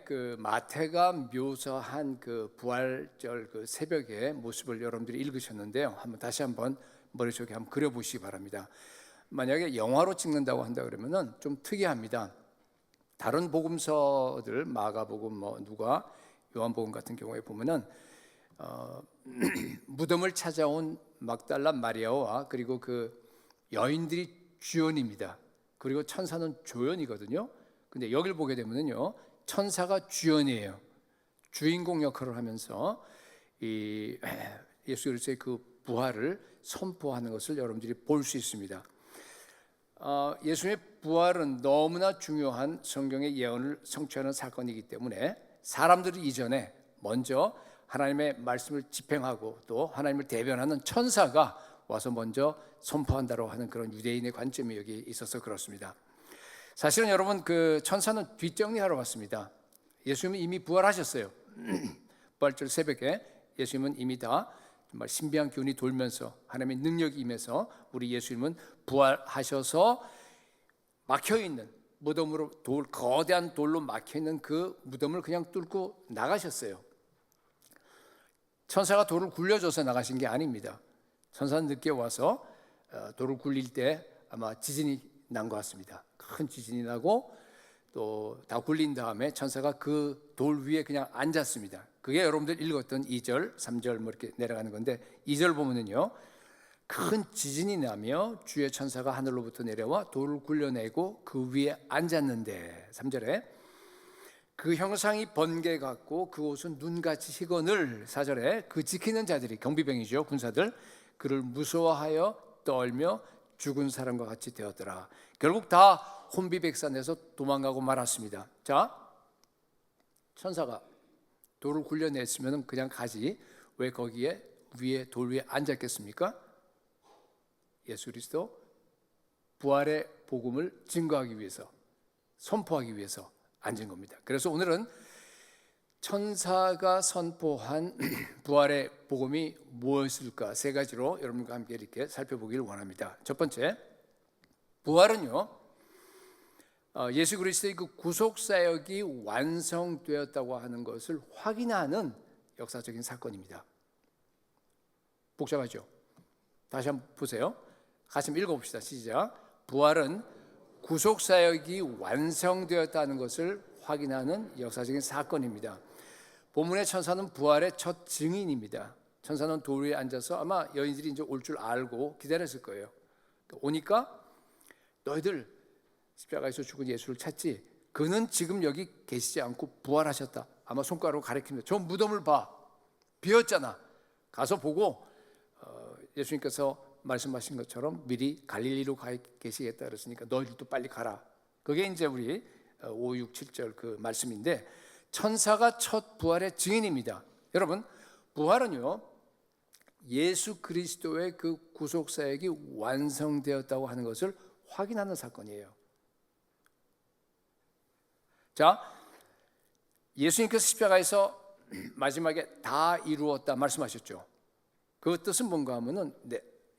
오전에 그 마태가 묘사한 그 부활절 그 새벽의 모습을 여러분들이 읽으셨는데요. 다시 한번 머릿속에 한번 그려보시기 바랍니다. 만약에 영화로 찍는다고 한다 그러면은 좀 특이합니다. 다른 복음서들 마가복음, 누가, 요한복음 같은 경우에 보면은 무덤을 찾아온 막달라 마리아와 그리고 그 여인들이 주연입니다. 그리고 천사는 조연이거든요. 근데 여길 보게 되면은요, 천사가 주연이에요. 주인공 역할을 하면서 이 예수 그리스도의 그 부활을 선포하는 것을 여러분들이 볼 수 있습니다. 예수님의 부활은 너무나 중요한 성경의 예언을 성취하는 사건이기 때문에 사람들이 이전에 먼저 하나님의 말씀을 집행하고 또 하나님을 대변하는 천사가 와서 먼저 선포한다고 하는 그런 유대인의 관점이 여기 있어서 그렇습니다. 사실은 여러분, 그 천사는 뒷정리하러 왔습니다. 예수님은 이미 부활하셨어요. 부활절 새벽에 예수님은 이미 다 정말 신비한 기운이 돌면서 하나님의 능력이 임해서 우리 예수님은 부활하셔서 막혀있는 무덤으로 거대한 돌로 막혀있는 그 무덤을 그냥 뚫고 나가셨어요. 천사가 돌을 굴려줘서 나가신 게 아닙니다. 천사는 늦게 와서 돌을 굴릴 때 아마 지진이 난 것 같습니다. 큰 지진이 나고 또 다 굴린 다음에 천사가 그 돌 위에 그냥 앉았습니다. 그게 여러분들 읽었던 2절, 3절 이렇게 내려가는 건데 2절 보면은요, 큰 지진이 나며 주의 천사가 하늘로부터 내려와 돌을 굴려내고 그 위에 앉았는데 3절에 그 형상이 번개 같고 그 옷은 눈같이 희거늘 4절에 그 지키는 자들이 경비병이죠, 군사들, 그를 무서워하여 떨며 죽은 사람과 같이 되었더라. 결국 다 혼비백산해서 도망가고 말았습니다. 자, 천사가 돌을 굴려냈으면 그냥 가지 왜 거기에 위에 돌 위에 앉았겠습니까? 예수 그리스도 부활의 복음을 증거하기 위해서, 선포하기 위해서 앉은 겁니다. 그래서 오늘은 천사가 선포한 부활의 복음이 무엇일까 세 가지로 여러분과 함께 이렇게 살펴보기를 원합니다. 첫 번째, 부활은요, 예수 그리스도의 그 구속 사역이 완성되었다고 하는 것을 확인하는 역사적인 사건입니다. 복잡하죠? 다시 한번 보세요. 같이 읽어봅시다. 시작. 부활은 구속 사역이 완성되었다는 것을 확인하는 역사적인 사건입니다. 본문의 천사는 부활의 첫 증인입니다. 천사는 돌 위에 앉아서 아마 여인들이 이제 올 줄 알고 기다렸을 거예요. 오니까 너희들 십자가에서 죽은 예수를 찾지? 그는 지금 여기 계시지 않고 부활하셨다. 아마 손가락으로 가리킵니다. 저 무덤을 봐. 비었잖아. 가서 보고 예수님께서 말씀하신 것처럼 미리 갈릴리로 가 계시겠다 그랬으니까 너희들도 빨리 가라. 그게 이제 우리 5, 6, 7절 그 말씀인데 천사가 첫 부활의 증인입니다. 여러분, 부활은요, 예수 그리스도의 그 구속 사역이 완성되었다고 하는 것을 확인하는 사건이에요. 자, 예수님께서 십자가에서 마지막에 다 이루었다 말씀하셨죠. 그 뜻은 뭔가 하면은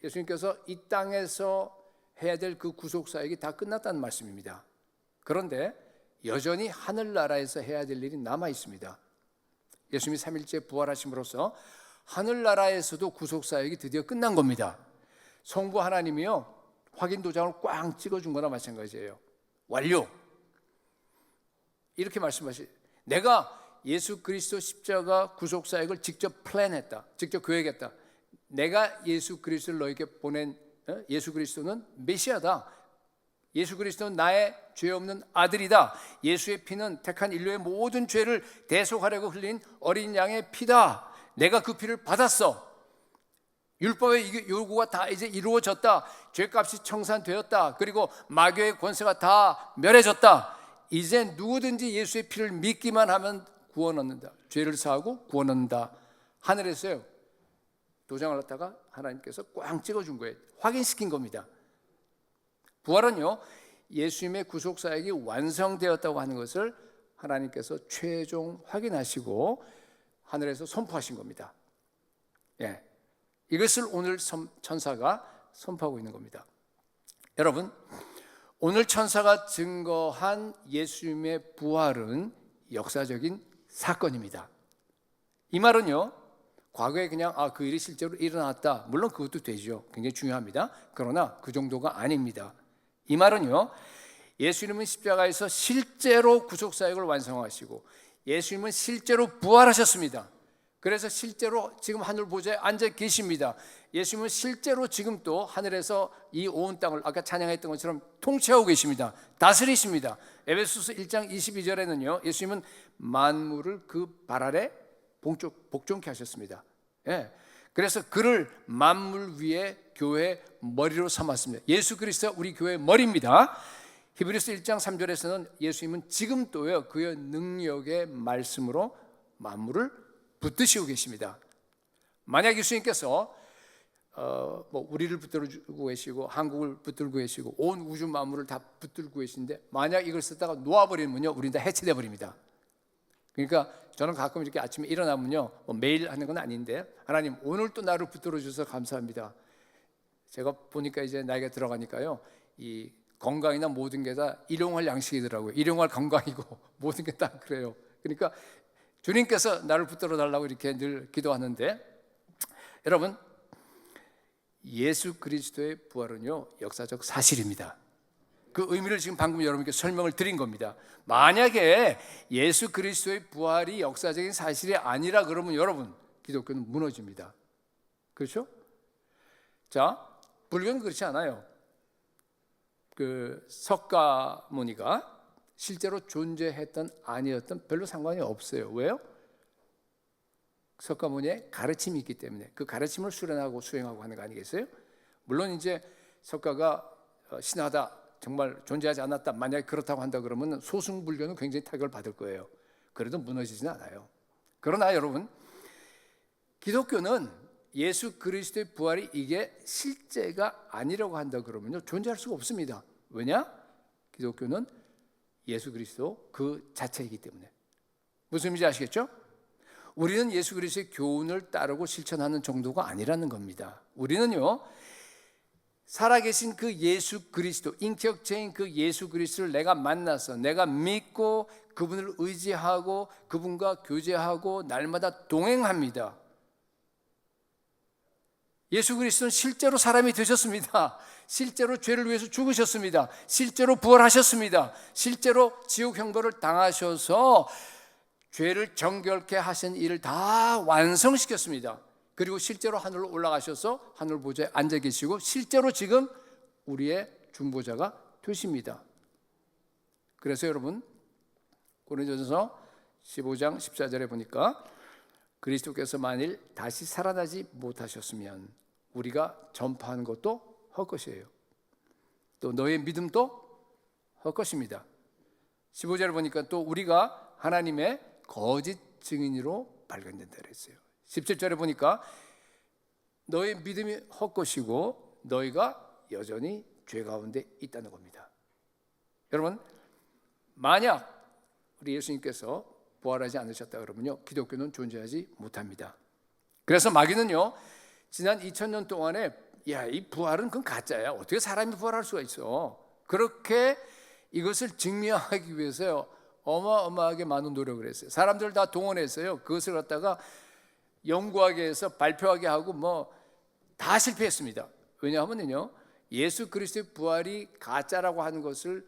예수님께서 이 땅에서 해야 될 그 구속 사역이 다 끝났다는 말씀입니다. 그런데 여전히 하늘나라에서 해야 될 일이 남아 있습니다. 예수님이 3일째 부활하심으로써 하늘나라에서도 구속 사역이 드디어 끝난 겁니다. 성부 하나님이요, 확인 도장을 꽝 찍어준 거나 마찬가지예요. 완료. 이렇게 말씀하시. 내가 예수 그리스도 십자가 구속 사역을 직접 플랜했다. 직접 계획했다. 내가 예수 그리스도를 너에게 보낸 예수 그리스도는 메시아다. 예수 그리스도는 나의 죄 없는 아들이다. 예수의 피는 택한 인류의 모든 죄를 대속하려고 흘린 어린 양의 피다. 내가 그 피를 받았어. 율법의 요구가 다 이제 이루어졌다. 죄값이 청산되었다. 그리고 마귀의 권세가 다 멸해졌다. 이제 누구든지 예수의 피를 믿기만 하면 구원 얻는다. 죄를 사하고 구원 얻는다. 하늘에서요, 도장을 갖다가 하나님께서 꽝 찍어준 거예요. 확인시킨 겁니다. 부활은요, 예수님의 구속 사역이 완성되었다고 하는 것을 하나님께서 최종 확인하시고 하늘에서 선포하신 겁니다. 예, 이것을 오늘 천사가 선포하고 있는 겁니다. 여러분, 오늘 천사가 증거한 예수님의 부활은 역사적인 사건입니다. 이 말은요, 과거에 그냥 그 일이 실제로 일어났다, 물론 그것도 되죠. 굉장히 중요합니다. 그러나 그 정도가 아닙니다. 이 말은요, 예수님은 십자가에서 실제로 구속사역을 완성하시고 예수님은 실제로 부활하셨습니다. 그래서 실제로 지금 하늘 보좌에 앉아 계십니다. 예수님은 실제로 지금 또 하늘에서 이 온 땅을 아까 찬양했던 것처럼 통치하고 계십니다. 다스리십니다. 에베소서 1장 22절에는요, 예수님은 만물을 그 발 아래 복종케 하셨습니다. 예. 그래서 그를 만물 위에 교회의 머리로 삼았습니다. 예수 그리스도가 우리 교회의 머리입니다. 히브리서 1장 3절에서는 예수님은 지금 또요, 그의 능력의 말씀으로 만물을 붙드시고 계십니다. 만약 예수님께서 우리를 붙들고 계시고 한국을 붙들고 계시고 온 우주 만물을 다 붙들고 계신데 만약 이걸 쓰다가 놓아버리면요, 우리는 다 해체돼 버립니다. 그러니까 저는 가끔 이렇게 아침에 일어나면요, 매일 하는 건 아닌데, 하나님 오늘 또 나를 붙들어 주셔서 감사합니다. 제가 보니까 이제 나이가 들어가니까요, 이 건강이나 모든 게 다 일용할 양식이더라고요. 일용할 건강이고 모든 게 다 그래요. 그러니까 주님께서 나를 붙들어 달라고 이렇게 늘 기도하는데, 여러분, 예수 그리스도의 부활은요, 역사적 사실입니다. 그 의미를 지금 방금 여러분께 설명을 드린 겁니다. 만약에 예수 그리스도의 부활이 역사적인 사실이 아니라 그러면 여러분, 기독교는 무너집니다. 그렇죠? 자, 불교는 그렇지 않아요. 그 석가모니가 실제로 존재했던 아니었던 별로 상관이 없어요. 왜요? 석가모니의 가르침이 있기 때문에 그 가르침을 수련하고 수행하고 하는 거 아니겠어요? 물론 이제 석가가 신하다, 정말 존재하지 않았다, 만약에 그렇다고 한다 그러면 소승불교는 굉장히 타격을 받을 거예요. 그래도 무너지지는 않아요. 그러나 여러분, 기독교는 예수 그리스도의 부활이 이게 실제가 아니라고 한다 그러면요, 존재할 수가 없습니다. 왜냐? 기독교는 예수 그리스도 그 자체이기 때문에. 무슨 의미인지 아시겠죠? 우리는 예수 그리스도의 교훈을 따르고 실천하는 정도가 아니라는 겁니다. 우리는요, 살아계신 그 예수 그리스도, 인격체인 그 예수 그리스도를 내가 만나서 내가 믿고 그분을 의지하고 그분과 교제하고 날마다 동행합니다. 예수 그리스도는 실제로 사람이 되셨습니다. 실제로 죄를 위해서 죽으셨습니다. 실제로 부활하셨습니다. 실제로 지옥 형벌을 당하셔서 죄를 정결케 하신 일을 다 완성시켰습니다. 그리고 실제로 하늘로 올라가셔서 하늘 보좌에 앉아 계시고 실제로 지금 우리의 중보자가 되십니다. 그래서 여러분, 고린도전서 15장 14절에 보니까 그리스도께서 만일 다시 살아나지 못하셨으면 우리가 전파하는 것도 헛것이에요. 또 너의 믿음도 헛것입니다. 15절에 보니까 또 우리가 하나님의 거짓 증인으로 발견된다 그랬어요. 17절에 보니까 너의 믿음이 헛것이고 너희가 여전히 죄 가운데 있다는 겁니다. 여러분, 만약 우리 예수님께서 부활하지 않으셨다 그러면요, 기독교는 존재하지 못합니다. 그래서 마귀는요, 지난 2000년 동안에 이 부활은 그건 가짜야, 어떻게 사람이 부활할 수가 있어, 그렇게 이것을 증명하기 위해서요 어마어마하게 많은 노력을 했어요. 사람들 다 동원했어요. 그것을 갖다가 연구하게 해서 발표하게 하고 다 실패했습니다. 왜냐하면요, 예수 그리스도의 부활이 가짜라고 하는 것을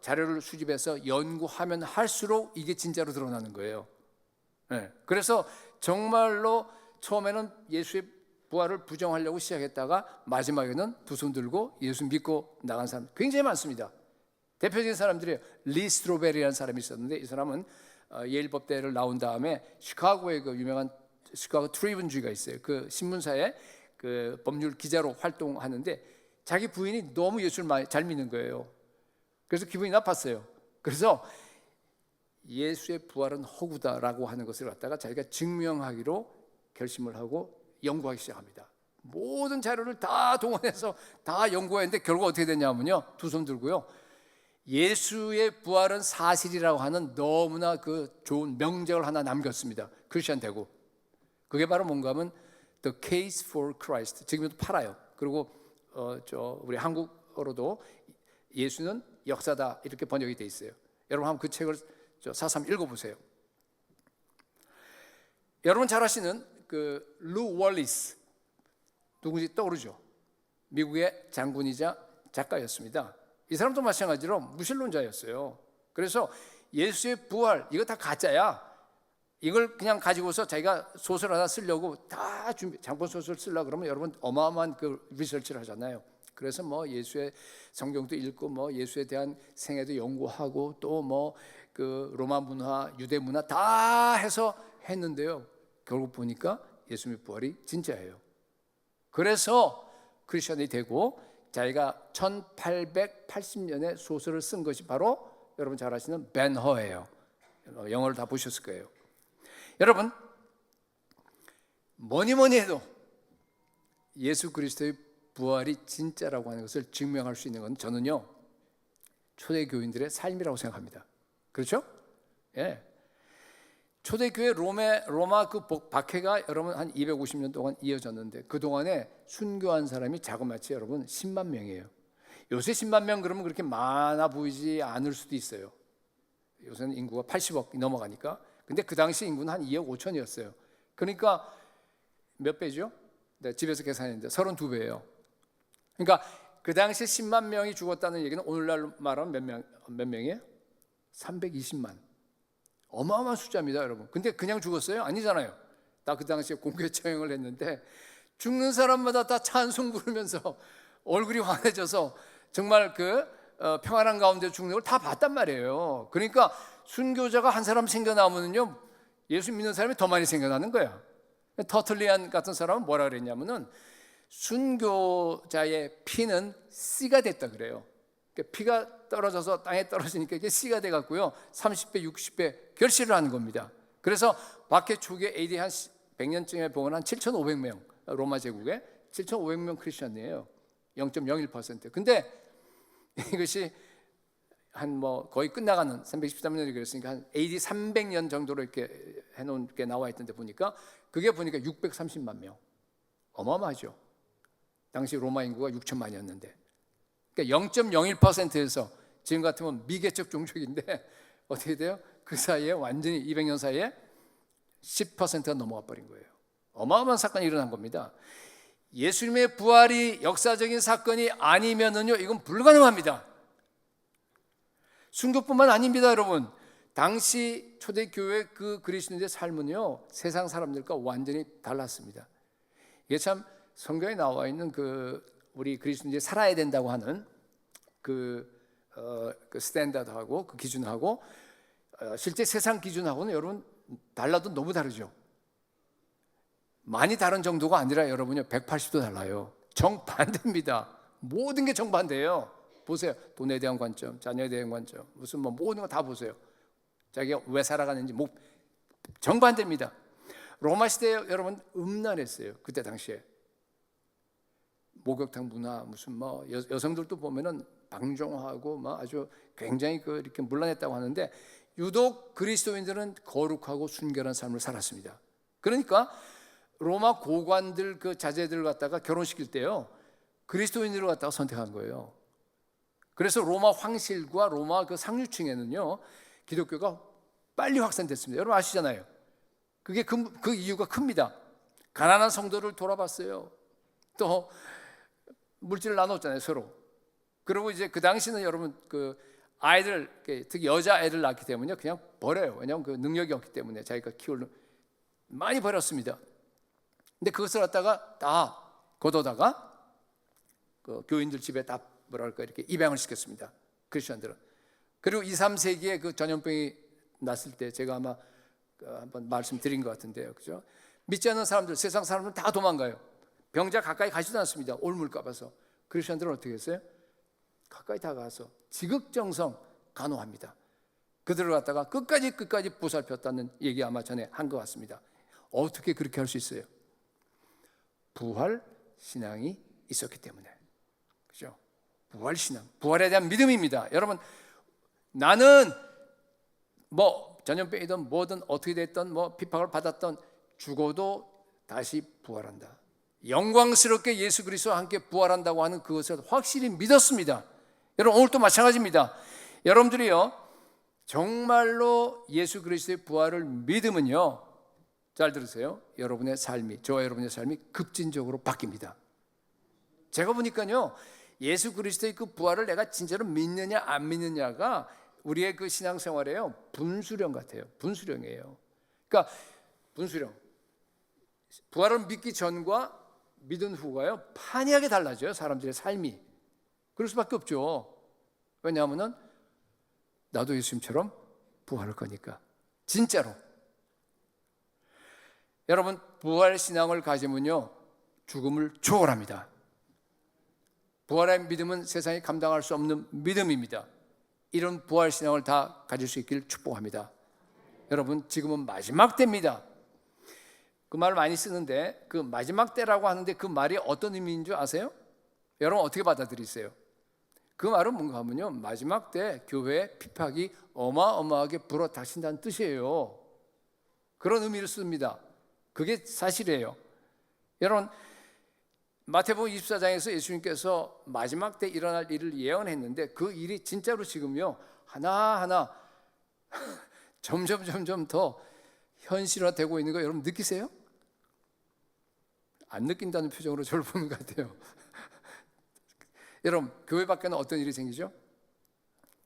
자료를 수집해서 연구하면 할수록 이게 진짜로 드러나는 거예요. 네. 그래서 정말로 처음에는 예수의 부활을 부정하려고 시작했다가 마지막에는 두 손 들고 예수 믿고 나간 사람 굉장히 많습니다. 대표적인 사람들이 리 스트로베리라는 사람이 있었는데, 이 사람은 예일 법대를 나온 다음에 시카고의 그 유명한 시카고 트리뷴주가 있어요. 그 신문사에 그 법률 기자로 활동하는데 자기 부인이 너무 예수를 잘 믿는 거예요. 그래서 기분이 나빴어요. 그래서 예수의 부활은 허구다라고 하는 것을 갖다가 자기가 증명하기로 결심을 하고 연구하기 시작합니다. 모든 자료를 다 동원해서 다 연구했는데 결국 어떻게 됐냐면요, 두 손 들고요, 예수의 부활은 사실이라고 하는 너무나 그 좋은 명작을 하나 남겼습니다. 크리스천 되고. 그게 바로 뭔가 하면 The Case for Christ. 지금도 팔아요. 그리고 우리 한국어로도 예수는 역사다 이렇게 번역이 돼 있어요. 여러분 한번 그 책을 4.3 읽어보세요. 여러분 잘 아시는 그 루 월리스, 누군지 떠오르죠? 미국의 장군이자 작가였습니다. 이 사람도 마찬가지로 무신론자였어요. 그래서 예수의 부활, 이거 다 가짜야. 이걸 그냥 가지고서 자기가 소설 하나 쓰려고 다 장본 소설 쓰려고 그러면 여러분 어마어마한 그 리서치를 하잖아요. 그래서 뭐 예수의 성경도 읽고 뭐 예수에 대한 생애도 연구하고 또 뭐 그 로마 문화, 유대 문화 다 해서 했는데요. 결국 보니까 예수님의 부활이 진짜예요. 그래서 크리스천이 되고 자기가 1880년에 소설을 쓴 것이 바로 여러분 잘 아시는 벤허예요. 영어를 다 보셨을 거예요. 여러분 뭐니 해도 예수 그리스도의 부활이 진짜라고 하는 것을 증명할 수 있는 건 저는요 초대교인들의 삶이라고 생각합니다. 그렇죠? 예. 초대교회 로마 그 박해가 여러분 한 250년 동안 이어졌는데 그 동안에 순교한 사람이 자그마치 여러분 10만 명이에요. 요새 10만 명 그러면 그렇게 많아 보이지 않을 수도 있어요. 요새는 인구가 80억 넘어가니까. 근데 그 당시 인구는 한 2억 5천이었어요. 그러니까 몇 배죠? 네, 집에서 계산했는데 32배예요. 그러니까 그 당시 10만 명이 죽었다는 얘기는 오늘날 말하면 몇 명이에요? 320만. 어마어마한 숫자입니다, 여러분. 근데 그냥 죽었어요? 아니잖아요. 나 그 당시에 공개 처형을 했는데 죽는 사람마다 다 찬송 부르면서 얼굴이 환해져서 정말 그 평안한 가운데 죽는 걸 다 봤단 말이에요. 그러니까 순교자가 한 사람 생겨나면요 예수 믿는 사람이 더 많이 생겨나는 거야. 터틀리안 같은 사람은 뭐라 그랬냐면은 순교자의 피는 씨가 됐다 그래요. 그러니까 피가 떨어져서 땅에 떨어지니까 이게 씨가 돼 갖고요 30배 60배 결실을 하는 겁니다. 그래서 박해 초기에 AD 한 100년쯤에 보면 한 7,500명 로마 제국에 7,500명 크리스천이에요. 0.01%. 근데 이것이 한 뭐 거의 끝나가는 313년이 그랬으니까 한 AD 300년 정도로 이렇게 해놓은 게 나와 있던데 보니까 그게 보니까 630만 명. 어마어마하죠. 당시 로마 인구가 6천만이었는데 그러니까 0.01%에서 지금 같으면 미개척 종족인데 어떻게 돼요? 그 사이에 완전히 200년 사이에 10%가 넘어가 버린 거예요. 어마어마한 사건이 일어난 겁니다. 예수님의 부활이 역사적인 사건이 아니면은요 이건 불가능합니다. 순교뿐만 아닙니다, 여러분. 당시 초대교회 그 그리스도인의 삶은요 세상 사람들과 완전히 달랐습니다. 이게 참 성경에 나와 있는 그 우리 그리스도인이 살아야 된다고 하는 그 스탠다드하고 그 기준하고 실제 세상 기준하고는 여러분 달라도 너무 다르죠. 많이 다른 정도가 아니라 여러분요 180도 달라요. 정반대입니다. 모든 게 정반대예요. 보세요. 돈에 대한 관점, 자녀에 대한 관점, 무슨 뭐 모든 거 다 보세요. 자기가 왜 살아가는지 정반대입니다. 로마 시대에 여러분 음란했어요. 그때 당시에 목욕탕 문화 무슨 뭐 여성들도 보면은 방종하고 뭐 아주 굉장히 그 이렇게 문란했다고 하는데 유독 그리스도인들은 거룩하고 순결한 삶을 살았습니다. 그러니까 로마 고관들 그 자제들을 갖다가 결혼시킬 때요 그리스도인들을 갖다가 선택한 거예요. 그래서 로마 황실과 로마 그 상류층에는요 기독교가 빨리 확산됐습니다. 여러분 아시잖아요. 그게 그 이유가 큽니다. 가난한 성도를 돌아봤어요. 또 물질을 나눴잖아요 서로. 그리고 이제 그 당시는 여러분 그 아이들 특히 여자 아이들 낳기 때문에 그냥 버려요. 왜냐하면 그 능력이 없기 때문에 자기가 키울 많이 버렸습니다. 근데 그것을 갖다가 다 걷어다가 그 교인들 집에 다 뭐랄까 이렇게 입양을 시켰습니다. 크리스천들은. 그리고 2, 3세기에 그 전염병이 났을 때 제가 아마 한번 말씀드린 것 같은데요, 그죠? 믿지 않는 사람들, 세상 사람들은 다 도망가요. 병자 가까이 가지도 않습니다. 옮을까 봐서. 크리스천들은 어떻게 했어요? 가까이 다가가서 지극정성 간호합니다. 그들을 갖다가 끝까지 보살폈다는 얘기 아마 전에 한 것 같습니다. 어떻게 그렇게 할 수 있어요? 부활 신앙이 있었기 때문에. 그죠? 부활 신앙, 부활에 대한 믿음입니다. 여러분, 나는 뭐 전염병이든 뭐든 어떻게 됐든 뭐 핍박을 받았던 죽어도 다시 부활한다. 영광스럽게 예수 그리스도와 함께 부활한다고 하는 그것을 확실히 믿었습니다. 여러분 오늘도 마찬가지입니다. 여러분들이요 정말로 예수 그리스도의 부활을 믿으면요, 잘 들으세요. 여러분의 삶이, 저와 여러분의 삶이 급진적으로 바뀝니다. 제가 보니까요, 예수 그리스도의 그 부활을 내가 진짜로 믿느냐 안 믿느냐가 우리의 그 신앙생활에요, 분수령 같아요. 분수령이에요. 그러니까 분수령, 부활을 믿기 전과 믿은 후가요, 판이하게 달라져요. 사람들의 삶이. 그럴 수밖에 없죠. 왜냐하면 나도 예수님처럼 부활할 거니까. 진짜로. 여러분, 부활 신앙을 가지면요, 죽음을 초월합니다. 부활의 믿음은 세상이 감당할 수 없는 믿음입니다. 이런 부활 신앙을 다 가질 수 있기를 축복합니다. 여러분, 지금은 마지막 때입니다. 그 말을 많이 쓰는데, 그 마지막 때라고 하는데 그 말이 어떤 의미인 줄 아세요? 여러분 어떻게 받아들이세요? 그 말은 뭔가 하면요, 마지막 때 교회의 핍박이 어마어마하게 불어닥친다는 뜻이에요. 그런 의미를 씁니다. 그게 사실이에요. 여러분, 마태복음 24장에서 예수님께서 마지막 때 일어날 일을 예언했는데 그 일이 진짜로 지금요, 하나하나 점점 더 현실화되고 있는 거 여러분 느끼세요? 안 느낀다는 표정으로 저를 보는 것 같아요. 여러분, 교회 밖에는 어떤 일이 생기죠?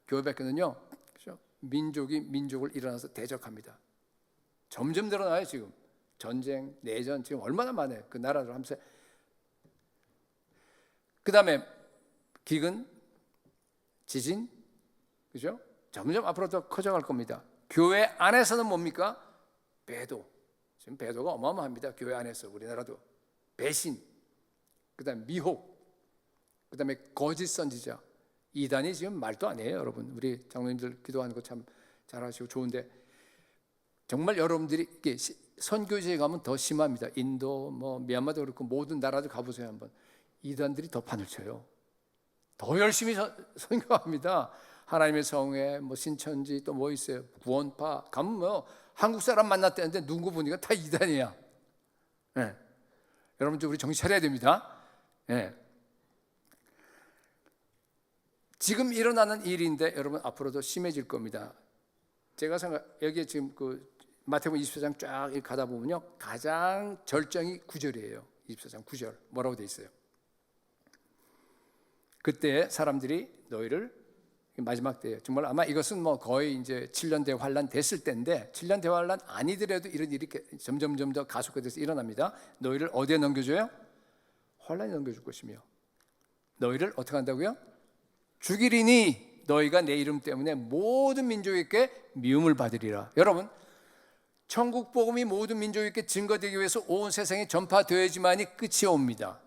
교회 밖에는요, 그렇죠? 민족이 민족을 일어나서 대적합니다. 점점 늘어나요. 지금 전쟁, 내전 지금 얼마나 많아요. 그 나라를 하면서. 그 다음에 기근, 지진, 그죠? 점점 앞으로 더 커져갈 겁니다. 교회 안에서는 뭡니까? 배도. 지금 배도가 어마어마합니다. 교회 안에서. 우리나라도 배신, 그 다음에 미혹, 그 다음에 거짓 선지자, 이단이 지금 말도 안 해요. 여러분, 우리 장로님들 기도하는 거 참 잘하시고 좋은데, 정말 여러분들이 선교지에 가면 더 심합니다. 인도, 미얀마도 그렇고 모든 나라들 가보세요. 한번. 이단들이 더 판을 쳐요. 더 열심히 선교합니다. 하나님의 성회, 신천지, 또 뭐 있어요? 구원파 가면 한국 사람 만났다는데 누구 보니까 다 이단이야. 네. 여러분들 우리 정신 차려야 됩니다. 네. 지금 일어나는 일인데 여러분 앞으로도 심해질 겁니다. 제가 여기에 지금 그 마태복음 24장 쫙 가다 보면요, 가장 절정이 9절이에요. 24장 9절 뭐라고 돼 있어요? 그때 사람들이 너희를, 마지막 때예요. 정말 아마 이것은 거의 이제 7년 대환란 됐을 때인데, 7년 대환란 아니더라도 이런 일이 점점 더 가속화돼서 일어납니다. 너희를 어디에 넘겨줘요? 환란에 넘겨줄 것이며, 너희를 어떻게 한다고요? 죽이리니 너희가 내 이름 때문에 모든 민족에게 미움을 받으리라. 여러분, 천국 복음이 모든 민족에게 증거되기 위해서 온 세상에 전파되어야지만이 끝이 옵니다.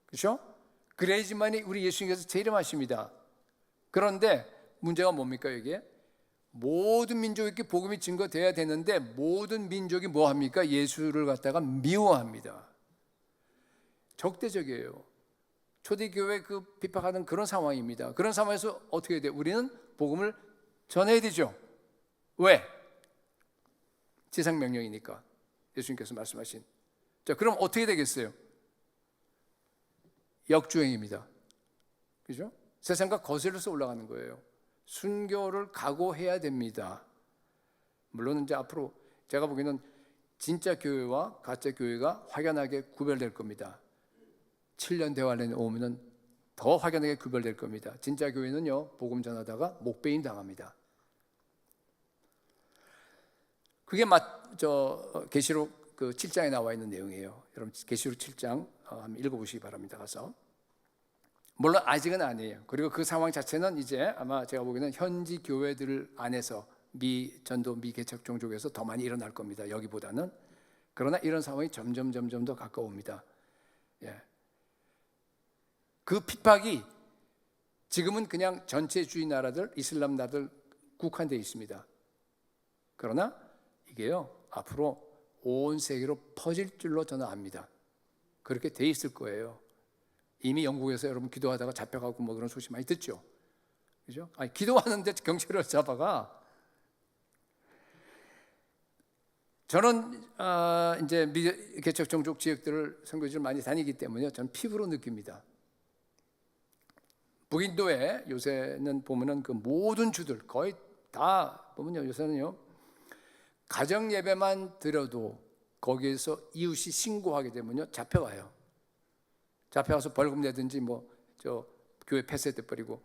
그렇죠? 그래야지만이 우리 예수님께서 재림하십니다. 그런데 문제가 뭡니까? 여기에 모든 민족에게 복음이 증거돼야 되는데 모든 민족이 뭐 합니까? 예수를 갖다가 미워합니다. 적대적이에요. 초대교회 그 핍박하는 그런 상황입니다. 그런 상황에서 어떻게 해야 돼요? 우리는 복음을 전해야 되죠. 왜? 지상명령이니까. 예수님께서 말씀하신. 자, 그럼 어떻게 되겠어요? 역주행입니다. 그죠? 세상과 거슬러서 올라가는 거예요. 순교를 각오해야 됩니다. 물론 이제 앞으로 제가 보기에는 진짜 교회와 가짜 교회가 확연하게 구별될 겁니다. 7년 대환란이 오면은 더 확연하게 구별될 겁니다. 진짜 교회는요, 복음 전하다가 목베임 당합니다. 그게 계시록 그 7장에 나와 있는 내용이에요. 여러분 계시록 7장 한번 읽어보시기 바랍니다. 가서. 물론 아직은 아니에요. 그리고 그 상황 자체는 이제 아마 제가 보기에는 현지 교회들 안에서 전도 미개척 종족에서 더 많이 일어날 겁니다. 여기보다는. 그러나 이런 상황이 점점 더 가까웁니다. 예. 그 핍박이 지금은 그냥 전체주의 나라들, 이슬람 나라들 국한되어 있습니다. 그러나 이게요, 앞으로 온 세계로 퍼질 줄로 저는 압니다. 그렇게 돼 있을 거예요. 이미 영국에서 여러분 기도하다가 잡혀가고 그런 소식 많이 듣죠. 그죠? 아니, 기도하는데 경찰을 잡아가. 저는 이제 미개척 종족 지역들을 선교지를 많이 다니기 때문에 저는 피부로 느낍니다. 북인도에 요새는 보면은 그 모든 주들 거의 다 보면요, 요새는요 가정 예배만 드려도 거기에서 이웃이 신고하게 되면요 잡혀가요. 잡혀가서 벌금 내든지 뭐 저 교회 폐쇄돼 버리고,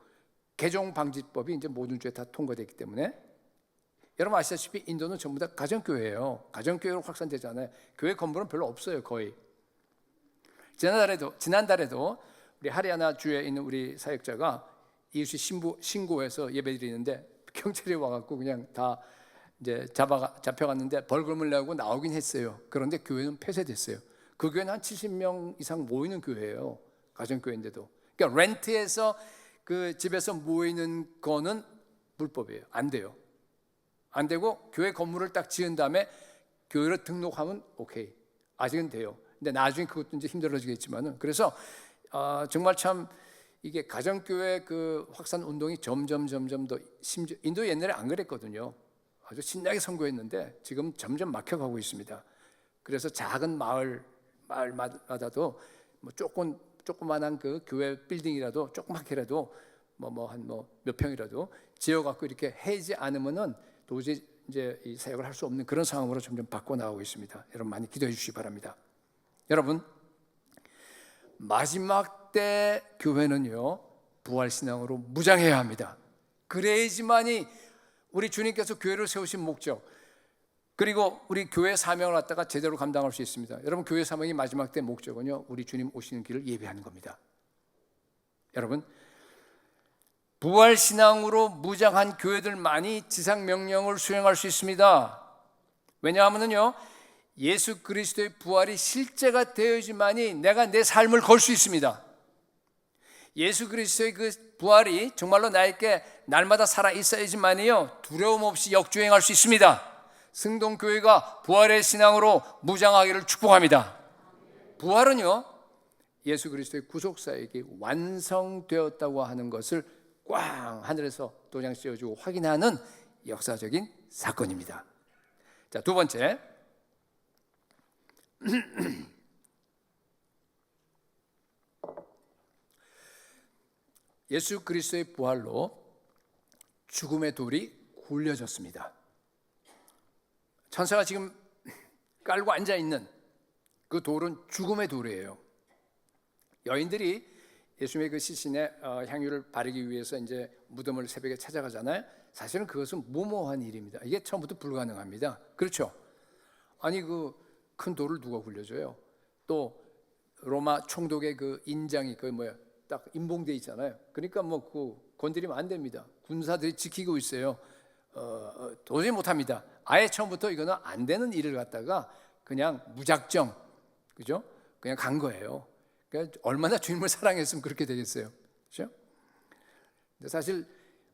개종 방지법이 이제 모든 주에 다 통과됐기 때문에 여러분 아시다시피 인도는 전부 다 가정교회예요. 가정교회로 확산되잖아요. 교회 건물은 별로 없어요, 거의. 지난달에도 우리 하리아나 주에 있는 우리 사역자가 이웃이 신고해서 예배드리는데 경찰이 와갖고 그냥 다 이제 잡혀갔는데 벌금을 내고 나오긴 했어요. 그런데 교회는 폐쇄됐어요. 그 교회는 한 70명 이상 모이는 교회예요. 가정교회인데도. 그러니까 렌트해서 그 집에서 모이는 거는 불법이에요. 안 돼요. 안 되고 교회 건물을 딱 지은 다음에 교회로 등록하면 오케이. 아직은 돼요. 근데 나중에 그것도 이제 힘들어지겠지만은, 그래서 정말 참 이게 가정교회 그 확산 운동이 점점 더 심지어 인도 옛날에 안 그랬거든요. 아주 신나게 선거했는데 지금 점점 막혀가고 있습니다. 그래서 작은 마을마다도 뭐 조그만한 그 교회 빌딩이라도 조그맣게라도 한 몇 평이라도 지어갖고 이렇게 해지 않으면은 도저히 이제 이 사역을 할 수 없는 그런 상황으로 점점 바꿔 나가고 있습니다. 여러분 많이 기도해 주시기 바랍니다. 여러분, 마지막 때 교회는요 부활신앙으로 무장해야 합니다. 그래야지만이 우리 주님께서 교회를 세우신 목적, 그리고 우리 교회 사명을 갖다가 제대로 감당할 수 있습니다. 여러분, 교회 사명이 마지막 때 목적은요 우리 주님 오시는 길을 예배하는 겁니다. 여러분, 부활신앙으로 무장한 교회들만이 지상명령을 수행할 수 있습니다. 왜냐하면요 예수 그리스도의 부활이 실제가 되어야지만이 내가 내 삶을 걸 수 있습니다. 예수 그리스도의 그 부활이 정말로 나에게 날마다 살아 있어야지만이요 두려움 없이 역주행할 수 있습니다. 승동교회가 부활의 신앙으로 무장하기를 축복합니다. 부활은요 예수 그리스도의 구속사역이 완성되었다고 하는 것을 꽝 하늘에서 도장 씌워주고 확인하는 역사적인 사건입니다. 자, 두 번째, 예수 그리스도의 부활로 죽음의 돌이 굴려졌습니다. 천사가 지금 깔고 앉아 있는 그 돌은 죽음의 돌이에요. 여인들이 예수님의 그 시신에 향유를 바르기 위해서 이제 무덤을 새벽에 찾아가잖아요. 사실은 그것은 무모한 일입니다. 이게 처음부터 불가능합니다. 그렇죠? 아니 그 큰 돌을 누가 굴려줘요? 또 로마 총독의 그 인장이 딱 임봉돼 있잖아요. 그러니까 그 건드리면 안 됩니다. 군사들이 지키고 있어요. 도저히 못합니다. 아예 처음부터 이거는 안 되는 일을 갖다가 그냥 무작정, 그죠? 그냥 간 거예요. 그러니까 얼마나 주님을 사랑했으면 그렇게 되겠어요, 그렇죠? 근데 사실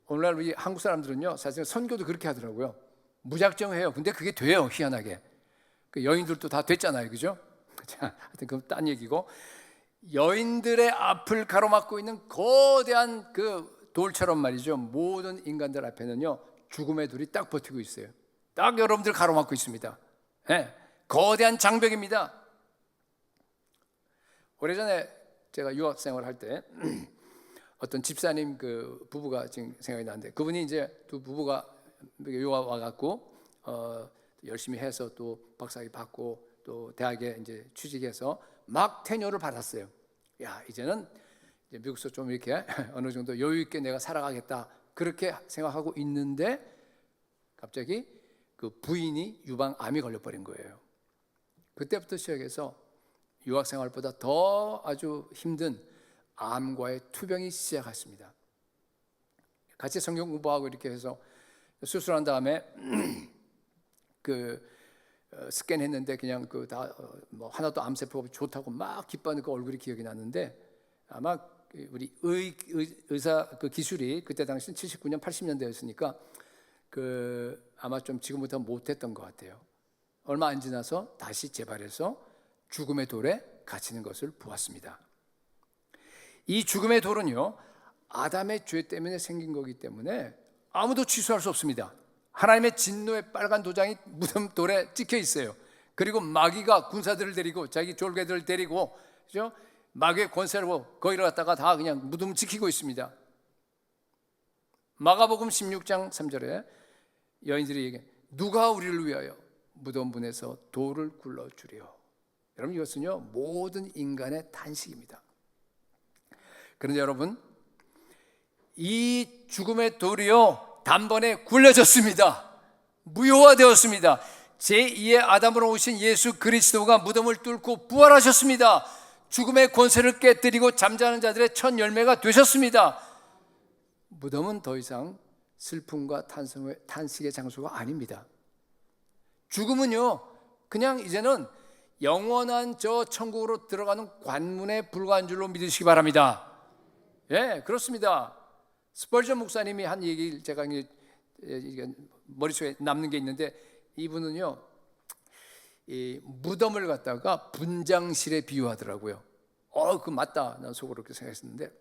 오늘날 우리 한국 사람들은요, 사실 선교도 그렇게 하더라고요. 무작정 해요. 근데 그게 돼요, 희한하게. 그 여인들도 다 됐잖아요, 그죠? 자, 하여튼 그건 딴 얘기고, 여인들의 앞을 가로막고 있는 거대한 그 돌처럼 말이죠. 모든 인간들 앞에는요, 죽음의 돌이 딱 버티고 있어요. 딱 여러분들 가로막고 있습니다. 네, 거대한 장벽입니다. 오래전에 제가 유학생활 할 때 어떤 집사님 그 부부가 지금 생각이 나는데, 그분이 이제 두 부부가 유학 와갖고 열심히 해서 또 박사학위 받고 또 대학에 이제 취직해서 막 테뉴어를 받았어요. 야, 이제는 이제 미국에서 좀 이렇게 어느 정도 여유 있게 내가 살아가겠다 그렇게 생각하고 있는데 갑자기 그 부인이 유방암이 걸려버린 거예요. 그때부터 시작해서 유학생활보다 더 아주 힘든 암과의 투병이 시작했습니다. 같이 성경 공부하고 이렇게 해서 수술한 다음에 스캔했는데 그냥 하나도 암세포가 좋다고 막 기뻐하는 그 얼굴이 기억이 나는데, 아마 우리 의사 그 기술이 그때 당시 79년 80년대였으니까 아마 좀 지금부터 못했던 것 같아요. 얼마 안 지나서 다시 재발해서 죽음의 돌에 갇히는 것을 보았습니다. 이 죽음의 돌은요, 아담의 죄 때문에 생긴 거기 때문에 아무도 취소할 수 없습니다. 하나님의 진노의 빨간 도장이 무덤 돌에 찍혀 있어요. 그리고 마귀가 군사들을 데리고 자기 졸개들을 데리고, 그죠? 마귀의 권세로 거기를 갖다가 다 그냥 무덤을 지키고 있습니다. 마가복음 16장 3절에 여인들이 얘기해, 누가 우리를 위하여 무덤 문에서 돌을 굴러주리요. 여러분, 이것은요 모든 인간의 탄식입니다. 그런데 여러분, 이 죽음의 돌이요 단번에 굴려졌습니다. 무효화되었습니다. 제2의 아담으로 오신 예수 그리스도가 무덤을 뚫고 부활하셨습니다. 죽음의 권세를 깨뜨리고 잠자는 자들의 첫 열매가 되셨습니다. 무덤은 더 이상 슬픔과 탄식의 장소가 아닙니다. 죽음은요 그냥 이제는 영원한 저 천국으로 들어가는 관문에 불과한 줄로 믿으시기 바랍니다. 예, 그렇습니다. 스펄전 목사님이 한 얘기를 제가 머릿속에 남는 게 있는데, 이분은요 이 무덤을 갖다가 분장실에 비유하더라고요. 그 맞다, 난 속으로 그렇게 생각했는데,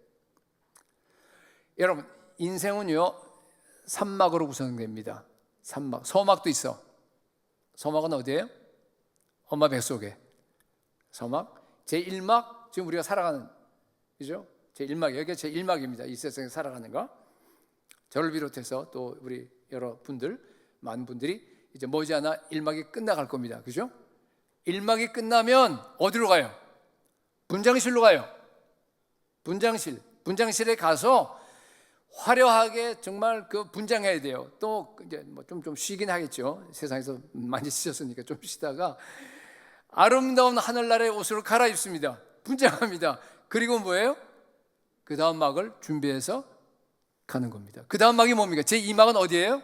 여러분 인생은요 삼막으로 구성됩니다. 삼막, 서막도 있어. 서막은 어디예요? 엄마 뱃속에. 서막, 제1막, 지금 우리가 살아가는, 그죠? 제1막, 여기가 제1막입니다. 이 세상에 살아가는 거. 저를 비롯해서 또 우리 여러분들, 많은 분들이 이제 머지않아 1막이 끝나갈 겁니다. 그죠? 1막이 끝나면 어디로 가요? 분장실로 가요. 분장실에 가서 화려하게 정말 그 분장해야 돼요. 또 이제 뭐 좀 쉬긴 하겠죠. 세상에서 많이 쉬셨으니까 좀 쉬다가 아름다운 하늘나라의 옷으로 갈아입습니다. 분장합니다. 그리고 뭐예요? 그 다음 막을 준비해서 가는 겁니다. 그 다음 막이 뭡니까? 제2막은 어디예요?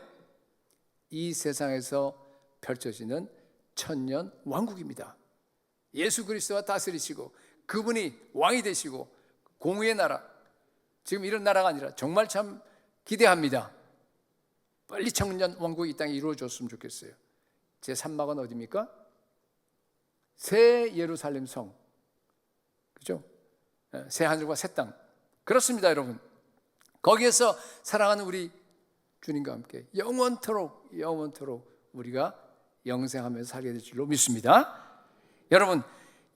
이 세상에서 펼쳐지는 천년 왕국입니다. 예수 그리스도가 다스리시고 그분이 왕이 되시고 공의의 나라, 지금 이런 나라가 아니라 정말 참 기대합니다. 빨리 천년 왕국이 이 땅에 이루어졌으면 좋겠어요. 제3막은 어디입니까? 새 예루살렘 성, 그죠? 새 하늘과 새 땅. 그렇습니다, 여러분. 거기에서 사랑하는 우리 주님과 함께 영원토록 우리가 영생하면서 살게 될 줄로 믿습니다. 여러분,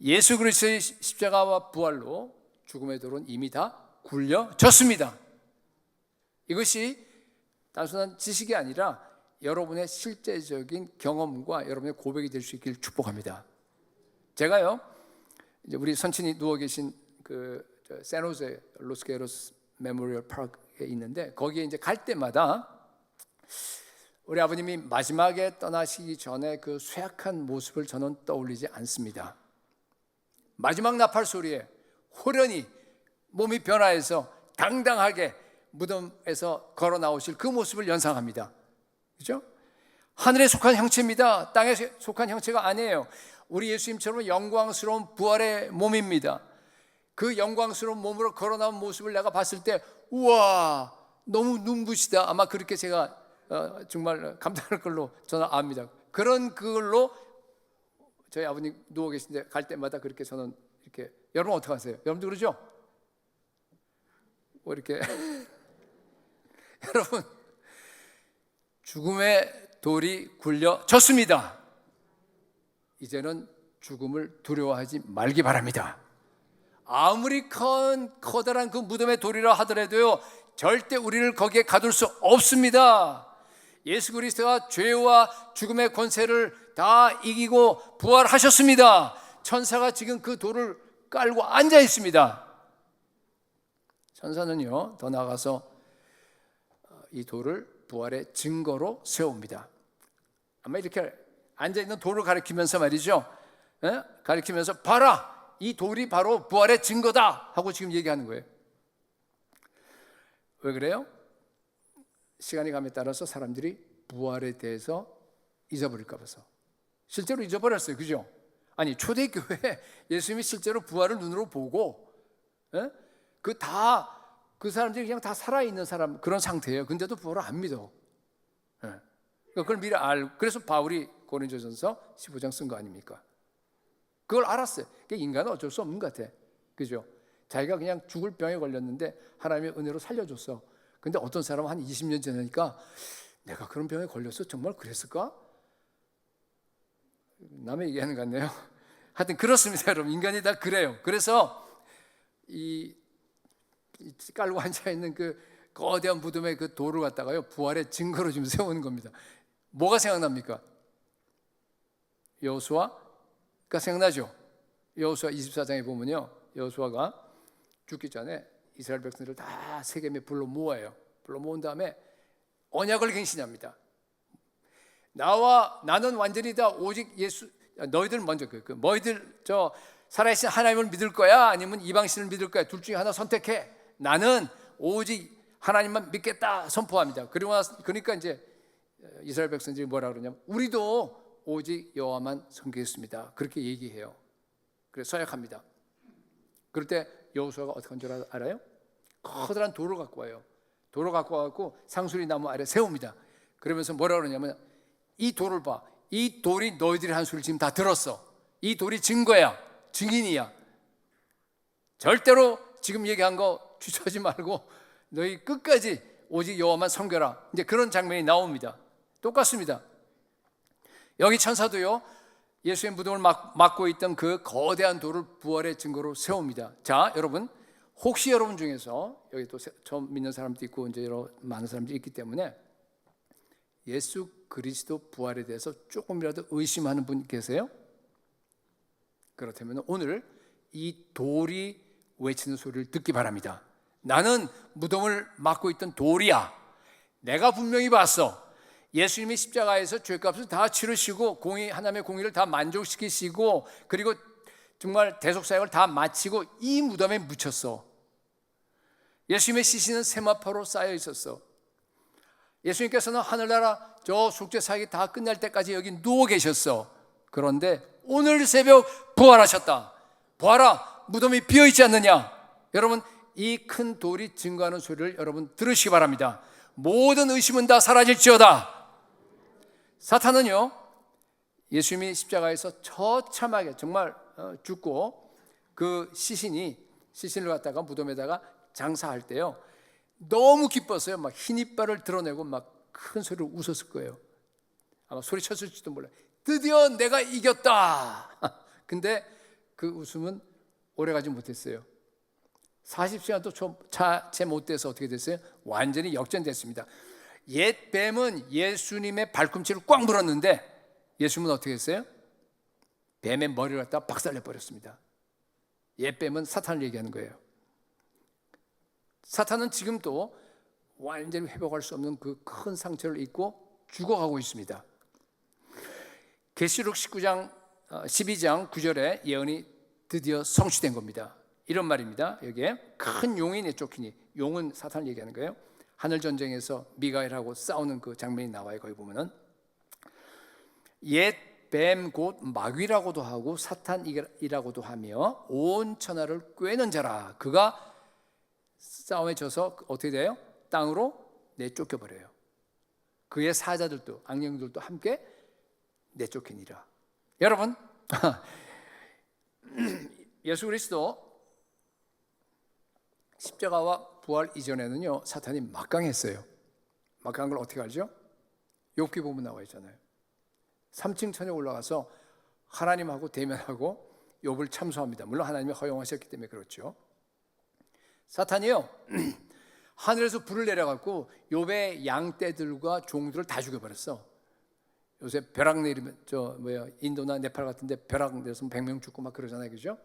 예수 그리스도의 십자가와 부활로 죽음의 돌은 이미 다 굴려졌습니다. 이것이 단순한 지식이 아니라 여러분의 실제적인 경험과 여러분의 고백이 될 수 있기를 축복합니다. 제가요, 이제 우리 선친이 누워 계신 그 샌호세 로스게로스 메모리얼 파크에 있는데, 거기에 이제 갈 때마다 우리 아버님이 마지막에 떠나시기 전에 그 쇠약한 모습을 저는 떠올리지 않습니다. 마지막 나팔 소리에 호련히 몸이 변화해서 당당하게 무덤에서 걸어 나오실 그 모습을 연상합니다. 그죠? 하늘에 속한 형체입니다. 땅에 속한 형체가 아니에요. 우리 예수님처럼 영광스러운 부활의 몸입니다. 그 영광스러운 몸으로 걸어 나온 모습을 내가 봤을 때, 우와, 너무 눈부시다. 아마 그렇게 제가 정말 감탄할 걸로 저는 압니다. 그런 그걸로 저희 아버님 누워 계신데 갈 때마다 그렇게 저는 이렇게, 여러분 어떻게 하세요? 여러분도 그러죠? 뭐 이렇게 여러분, 죽음의 돌이 굴려졌습니다. 이제는 죽음을 두려워하지 말기 바랍니다. 아무리 커다란 그 무덤의 돌이라 하더라도요, 절대 우리를 거기에 가둘 수 없습니다. 예수 그리스도가 죄와 죽음의 권세를 다 이기고 부활하셨습니다. 천사가 지금 그 돌을 깔고 앉아 있습니다. 천사는요, 더 나아가서 이 돌을 부활의 증거로 세웁니다. 아마 이렇게 앉아있는 돌을 가리키면서 말이죠, 가리키면서 봐라, 이 돌이 바로 부활의 증거다 하고 지금 얘기하는 거예요. 왜 그래요? 시간이 감에 따라서 사람들이 부활에 대해서 잊어버릴까 봐서. 실제로 잊어버렸어요. 그죠? 아니, 초대교회 예수님이 실제로 부활을 눈으로 보고 그 사람들이 그냥 다 살아있는 사람, 그런 상태예요. 근데도 부활을 안 믿어. 그걸 미리 알고, 그래서 바울이 고린도전서 15장 쓴 거 아닙니까? 그걸 알았어요. 인간은 어쩔 수 없는 것 같아. 그죠? 자기가 그냥 죽을 병에 걸렸는데 하나님의 은혜로 살려줬어. 근데 어떤 사람은 한 20년 지나니까 내가 그런 병에 걸렸어? 정말 그랬을까? 남의 얘기하는 것 같네요. 하여튼 그렇습니다, 여러분. 인간이 다 그래요. 그래서 이 깔고 앉아있는 그 거대한 무덤의 그 돌을 갖다가요, 부활의 증거로 지금 세우는 겁니다. 뭐가 생각납니까? 여호수아가 생각나죠. 여호수아 24장에 보면요, 여호수아가 죽기 전에 이스라엘 백성들을 다 세겜에 불러 모아요. 불러 모은 다음에 언약을 갱신합니다. 나는 완전히 다 오직 예수, 너희들 먼저 너희들 저 살아계신 하나님을 믿을 거야, 아니면 이방신을 믿을 거야, 둘 중에 하나 선택해. 나는 오직 하나님만 믿겠다 선포합니다. 그러니까 이제 이스라엘 백성들이 뭐라 그러냐면 우리도 오직 여호와만 섬기겠습니다, 그렇게 얘기해요. 그래서 서약합니다. 그럴 때 여호수아가 어떻게 한 줄 알아요? 커다란 돌을 갖고 와요. 돌을 갖고 와서 상수리 나무 아래 세웁니다. 그러면서 뭐라 그러냐면 이 돌을 봐. 이 돌이 너희들이 한 소리를 지금 다 들었어. 이 돌이 증거야, 증인이야. 절대로 지금 얘기한 거 취소하지 말고 너희 끝까지 오직 여호와만 섬겨라. 이제 그런 장면이 나옵니다. 똑같습니다. 여기 천사도요, 예수의 무덤을 막고 있던 그 거대한 돌을 부활의 증거로 세웁니다. 자, 여러분, 혹시 여러분 중에서 여기 또 처음 믿는 사람도 있고 이제 여러 많은 사람들이 있기 때문에 예수 그리스도 부활에 대해서 조금이라도 의심하는 분 계세요? 그렇다면 오늘 이 돌이 외치는 소리를 듣기 바랍니다. 나는 무덤을 막고 있던 돌이야. 내가 분명히 봤어. 예수님이 십자가에서 죄값을 다 치르시고 하나님의 공의를 다 만족시키시고 그리고 정말 대속사역을 다 마치고 이 무덤에 묻혔어. 예수님의 시신은 세마포로 쌓여 있었어. 예수님께서는 하늘나라 저 속죄사역이 다 끝날 때까지 여기 누워 계셨어. 그런데 오늘 새벽 부활하셨다. 부활아, 무덤이 비어있지 않느냐? 여러분, 이 큰 돌이 증거하는 소리를 여러분 들으시기 바랍니다. 모든 의심은 다 사라질지어다. 사탄은요, 예수님이 십자가에서 처참하게 정말 죽고 그 시신을 갖다가 무덤에다가 장사할 때요, 너무 기뻤어요. 막 흰 이빨을 드러내고 막 큰 소리로 웃었을 거예요. 아마 소리쳤을지도 몰라요. 드디어 내가 이겼다. 근데 그 웃음은 오래가지 못했어요. 40시간도 채 못 돼서 어떻게 됐어요? 완전히 역전됐습니다. 옛 뱀은 예수님의 발꿈치를 꽉 물었는데 예수님은 어떻게 했어요? 뱀의 머리를 갖다 박살내버렸습니다. 옛 뱀은 사탄을 얘기하는 거예요. 사탄은 지금도 완전히 회복할 수 없는 그 큰 상처를 입고 죽어가고 있습니다. 계시록 12장 9절에 예언이 드디어 성취된 겁니다. 이런 말입니다. 여기에 큰 용이 내쫓기니, 용은 사탄을 얘기하는 거예요. 하늘 전쟁에서 미가엘하고 싸우는 그 장면이 나와요. 거기 보면은 옛 뱀 곧 마귀라고도 하고 사탄이라고도 하며 온 천하를 꿰는 자라. 그가 싸움에 져서 어떻게 돼요? 땅으로 내쫓겨 버려요. 그의 사자들도 악령들도 함께 내쫓기니라. 여러분, 예수 그리스도 십자가와 부활 이전에는요, 사탄이 막강했어요. 막강한 걸 어떻게 알죠? 욥기 보면 나와 있잖아요. 3층 천에 올라가서 하나님하고 대면하고 욥을 참소합니다. 물론 하나님이 허용하셨기 때문에 그렇죠. 사탄이요, 하늘에서 불을 내려갖고 욥의 양떼들과 종들을 다 죽여버렸어. 요새 벼락 내리면 인도나 네팔 같은데 벼락 내려서 100명 죽고 막 그러잖아요, 그죠?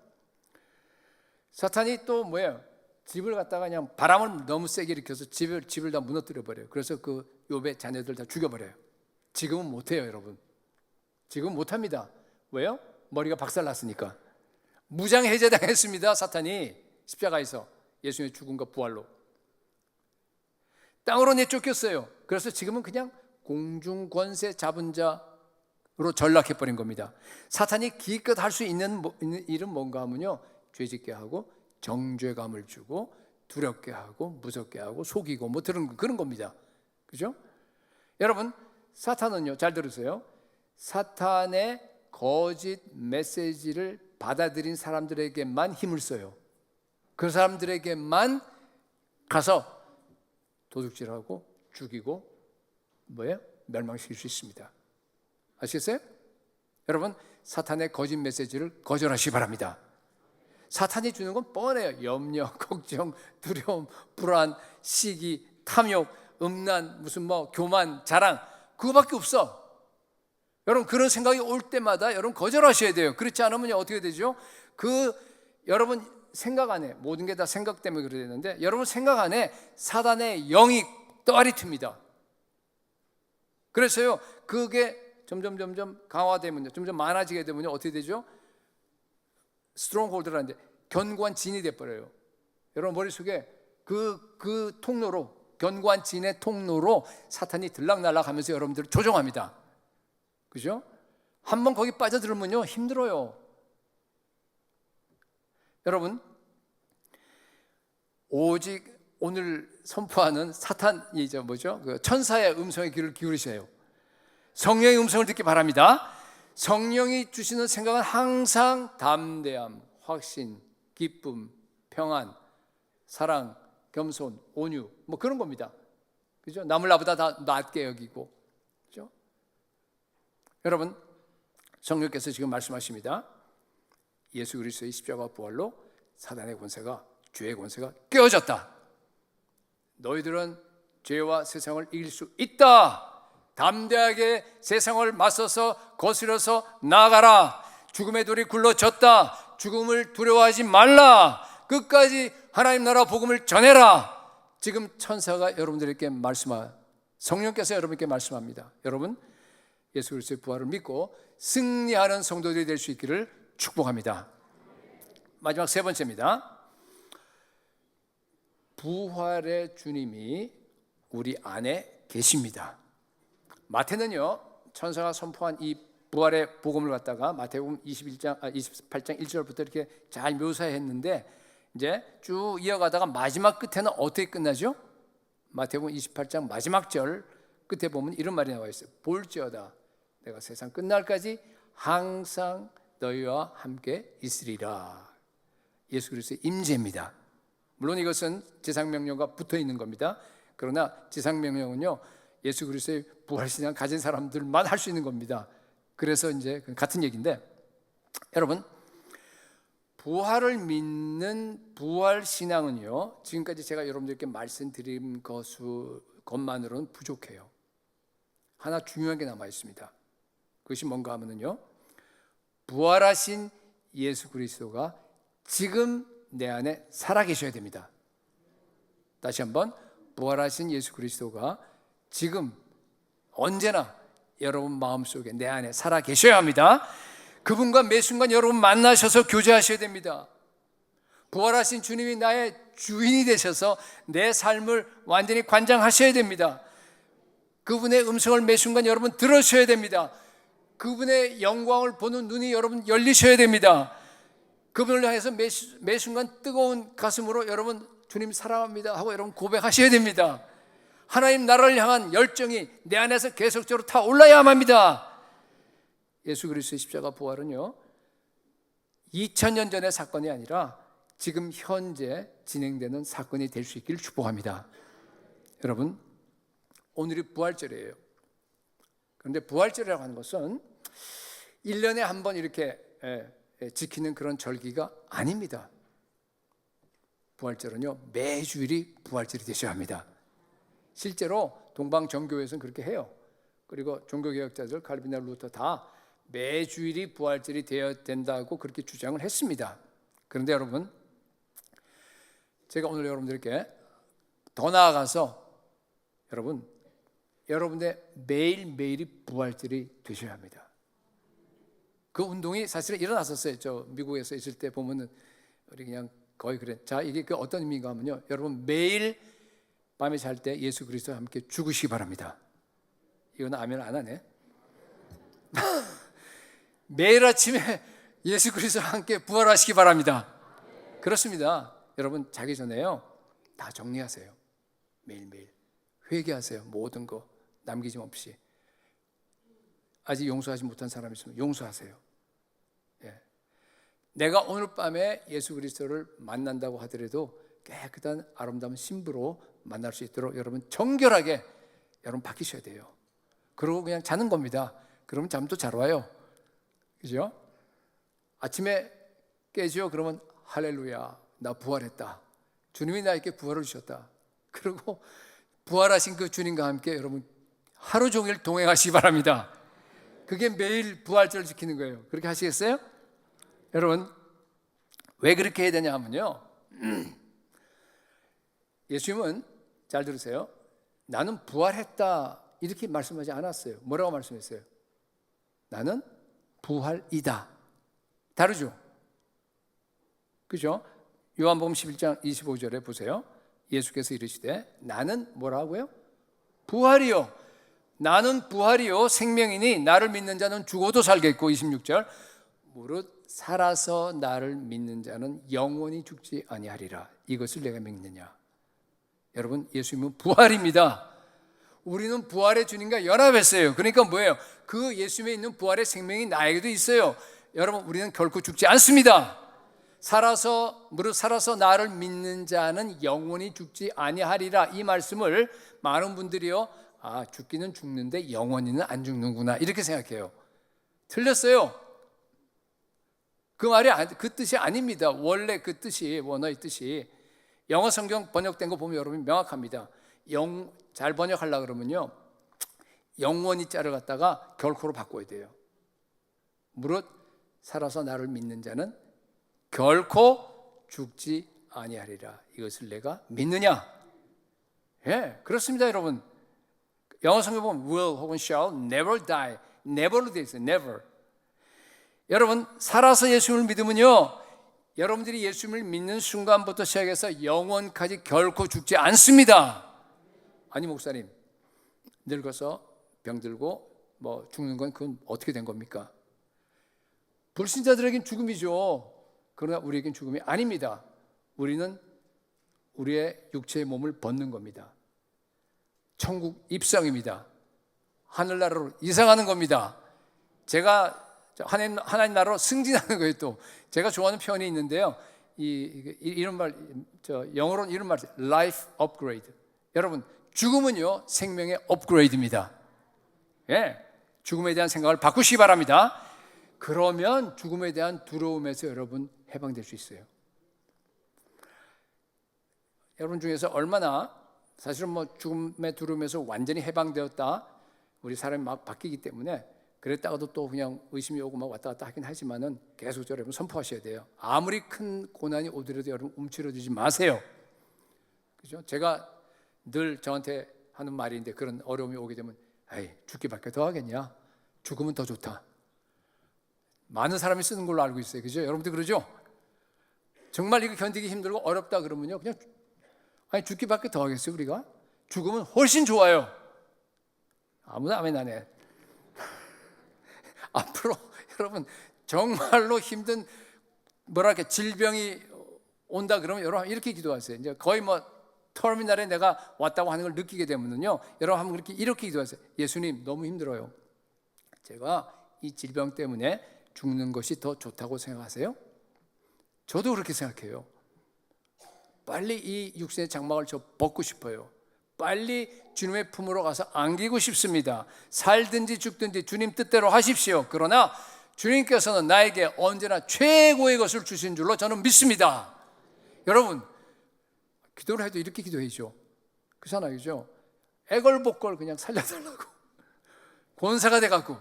사탄이 또 집을 갖다가 그냥 바람을 너무 세게 일으켜서 집을 다 무너뜨려 버려요. 그래서 그 욥의 자녀들 다 죽여버려요. 지금은 못해요, 여러분. 지금 못합니다. 왜요? 머리가 박살났으니까. 무장해제당했습니다, 사탄이. 십자가에서 예수님의 죽음과 부활로 땅으로 내쫓겼어요. 그래서 지금은 그냥 공중 권세 잡은 자로 전락해버린 겁니다. 사탄이 기껏 할 수 있는 일은 뭔가 하면요, 죄짓게 하고 정죄감을 주고 두렵게 하고 무섭게 하고 속이고 그런 겁니다. 그죠? 여러분, 사탄은요, 잘 들으세요. 사탄의 거짓 메시지를 받아들인 사람들에게만 힘을 써요. 그 사람들에게만 가서 도둑질하고 죽이고 멸망시킬 수 있습니다. 아시겠어요? 여러분, 사탄의 거짓 메시지를 거절하시기 바랍니다. 사탄이 주는 건 뻔해요. 염려, 걱정, 두려움, 불안, 시기, 탐욕, 음란, 교만, 자랑, 그거밖에 없어. 여러분 그런 생각이 올 때마다 여러분 거절하셔야 돼요. 그렇지 않으면 어떻게 되죠? 여러분 생각 안에 모든 게 다 생각 때문에 그래야 되는데 여러분 생각 안에 사단의 영이 떠아리틉니다. 그래서요 그게 점점 강화되면요, 점점 많아지게 되면요 어떻게 되죠? 스트롱홀드라는데 견고한 진이 돼버려요. 여러분 머릿속에 그 통로로, 견고한 진의 통로로 사탄이 들락날락하면서 여러분들을 조종합니다. 그죠? 한번 거기 빠져들면요 힘들어요. 여러분 오직 오늘 선포하는 사탄이죠, 뭐죠? 그 천사의 음성의 귀를 기울이셔요. 성령의 음성을 듣기 바랍니다. 성령이 주시는 생각은 항상 담대함, 확신, 기쁨, 평안, 사랑, 겸손, 온유, 뭐 그런 겁니다. 그죠? 남을 나보다 다 낫게 여기고, 그죠? 여러분, 성령께서 지금 말씀하십니다. 예수 그리스도의 십자가 부활로 사단의 권세가, 죄의 권세가 깨어졌다. 너희들은 죄와 세상을 이길 수 있다. 담대하게 세상을 맞서서 거스려서 나아가라. 죽음의 돌이 굴러졌다. 죽음을 두려워하지 말라. 끝까지 하나님 나라 복음을 전해라. 지금 천사가 여러분들에게 성령께서 여러분께 말씀합니다. 여러분 예수 그리스도의 부활을 믿고 승리하는 성도들이 될 수 있기를 축복합니다. 마지막 세 번째입니다. 부활의 주님이 우리 안에 계십니다. 마태는요 천사가 선포한 이 부활의 복음을 갖다가 마태복음 28장 1절부터 이렇게 잘 묘사했는데 이제 쭉 이어가다가 마지막 끝에는 어떻게 끝나죠? 마태복음 28장 마지막 절 끝에 보면 이런 말이 나와 있어요. 볼지어다 내가 세상 끝날까지 항상 너희와 함께 있으리라. 예수 그리스도의 임재입니다. 물론 이것은 지상명령과 붙어 있는 겁니다. 그러나 지상명령은요 예수 그리스도의 부활신앙 가진 사람들만 할 수 있는 겁니다. 그래서 이제 같은 얘기인데, 여러분 부활을 믿는 부활신앙은요 지금까지 제가 여러분들께 말씀드린 것만으로는 부족해요. 하나 중요한 게 남아 있습니다. 그것이 뭔가 하면요 부활하신 예수 그리스도가 지금 내 안에 살아계셔야 됩니다. 다시 한번, 부활하신 예수 그리스도가 지금 언제나 여러분 마음속에 내 안에 살아계셔야 합니다. 그분과 매 순간 여러분 만나셔서 교제하셔야 됩니다. 부활하신 주님이 나의 주인이 되셔서 내 삶을 완전히 관장하셔야 됩니다. 그분의 음성을 매 순간 여러분 들으셔야 됩니다. 그분의 영광을 보는 눈이 여러분 열리셔야 됩니다. 그분을 향해서 매 순간 뜨거운 가슴으로 여러분 주님 사랑합니다 하고 여러분 고백하셔야 됩니다. 하나님 나라를 향한 열정이 내 안에서 계속적으로 타올라야만 합니다. 예수 그리스도의 십자가 부활은요 2000년 전의 사건이 아니라 지금 현재 진행되는 사건이 될 수 있기를 축복합니다. 여러분 오늘이 부활절이에요. 그런데 부활절이라고 하는 것은 1년에 한 번 이렇게 지키는 그런 절기가 아닙니다. 부활절은요 매주일이 부활절이 되셔야 합니다. 실제로 동방정교회에서는 그렇게 해요. 그리고 종교개혁자들 칼빈이나 루터 다 매주일이 부활절이 되어야 된다고 그렇게 주장을 했습니다. 그런데 여러분 제가 오늘 여러분들께 더 나아가서 여러분의 매일매일이 부활절이 되셔야 합니다. 그 운동이 사실은 일어났었어요. 저 미국에서 있을 때 보면은 우리 그냥 거의 그래. 자, 이게 그 어떤 의미인가 하면요. 여러분 매일 밤에 잘 때 예수 그리스도와 함께 죽으시기 바랍니다. 이건 아멘 안 하네. 매일 아침에 예수 그리스도와 함께 부활하시기 바랍니다. 그렇습니다. 여러분 자기 전에요 다 정리하세요. 매일매일 회개하세요. 모든 거 남기짐 없이. 아직 용서하지 못한 사람이 있으면 용서하세요. 예. 내가 오늘 밤에 예수 그리스도를 만난다고 하더라도 깨끗한 아름다운 신부로 만날 수 있도록 여러분 정결하게 여러분 바뀌셔야 돼요. 그러고 그냥 자는 겁니다. 그러면 잠도 잘 와요. 그죠? 아침에 깨죠? 그러면 할렐루야, 나 부활했다. 주님이 나에게 부활을 주셨다. 그리고 부활하신 그 주님과 함께 여러분 하루 종일 동행하시기 바랍니다. 그게 매일 부활절을 지키는 거예요. 그렇게 하시겠어요? 여러분, 왜 그렇게 해야 되냐 하면요, 예수님은 잘 들으세요. 나는 부활했다 이렇게 말씀하지 않았어요. 뭐라고 말씀했어요? 나는 부활이다. 다르죠? 그죠? 요한복음 11장 25절에 보세요. 예수께서 이르시되 나는 뭐라고요? 부활이요. 나는 부활이요 생명이니 나를 믿는 자는 죽어도 살겠고, 26절 무릇 살아서 나를 믿는 자는 영원히 죽지 아니하리라. 이것을 내가 믿느냐. 여러분, 예수님은 부활입니다. 우리는 부활의 주님과 연합했어요. 그러니까 뭐예요? 그 예수님에 있는 부활의 생명이 나에게도 있어요. 여러분, 우리는 결코 죽지 않습니다. 무릇 살아서 나를 믿는 자는 영원히 죽지 아니하리라. 이 말씀을 많은 분들이요, 죽기는 죽는데 영원히는 안 죽는구나 이렇게 생각해요. 틀렸어요. 그 뜻이 아닙니다. 원래 그 뜻이, 원어의 뜻이 영어 성경 번역된 거 보면 여러분 명확합니다. 잘 번역하려고 그러면요, 영원히 자를 갖다가 결코로 바꿔야 돼요. 무릇 살아서 나를 믿는 자는 결코 죽지 아니하리라. 이것을 내가 믿느냐? 예, 그렇습니다, 여러분. 영어 성경 보면 will 혹은 shall never die. never로 되어 있어요. never. 여러분, 살아서 예수님을 믿으면요, 여러분들이 예수님을 믿는 순간부터 시작해서 영원까지 결코 죽지 않습니다. 아니, 목사님, 늙어서 병들고 뭐 죽는 건 그건 어떻게 된 겁니까? 불신자들에겐 죽음이죠. 그러나 우리에겐 죽음이 아닙니다. 우리는 우리의 육체의 몸을 벗는 겁니다. 천국 입성입니다. 하늘나라로 이상하는 겁니다. 제가 하나님 나라로 승진하는 거예요. 또 제가 좋아하는 표현이 있는데요, 이런 말, 영어로는 이런 말이에요. Life upgrade. 여러분, 죽음은요 생명의 업그레이드입니다. 예, 죽음에 대한 생각을 바꾸시기 바랍니다. 그러면 죽음에 대한 두려움에서 여러분 해방될 수 있어요. 여러분 중에서 얼마나 사실은 뭐 죽음의 두려움에서 완전히 해방되었다, 우리 사람이 막 바뀌기 때문에 그랬다가도 또 그냥 의심이 오고 막 왔다 갔다 하긴 하지만은 계속 여러분 선포하셔야 돼요. 아무리 큰 고난이 오더라도 여러분 움츠러들지 마세요. 그죠? 제가 늘 저한테 하는 말인데, 그런 어려움이 오게 되면 죽기밖에 더 하겠냐? 죽으면 더 좋다. 많은 사람이 쓰는 걸로 알고 있어요. 그죠? 여러분들 그러죠? 정말 이거 견디기 힘들고 어렵다 그러면요, 그냥 죽기밖에 더 하겠어요. 우리가 죽으면 훨씬 좋아요. 아무나 아멘 안 해. 앞으로 여러분 정말로 힘든 질병이 온다 그러면 여러분 이렇게 기도하세요. 이제 거의 뭐 터미널에 내가 왔다고 하는 걸 느끼게 되면요, 여러분 한번 이렇게 기도하세요. 예수님, 너무 힘들어요. 제가 이 질병 때문에 죽는 것이 더 좋다고 생각하세요? 저도 그렇게 생각해요. 빨리 이 육신의 장막을 벗고 싶어요. 빨리 주님의 품으로 가서 안기고 싶습니다. 살든지 죽든지 주님 뜻대로 하십시오. 그러나 주님께서는 나에게 언제나 최고의 것을 주신 줄로 저는 믿습니다. 여러분, 기도를 해도 이렇게 기도해야죠. 그렇잖아요, 그죠? 애걸복걸 그냥 살려달라고 권사가 돼갖고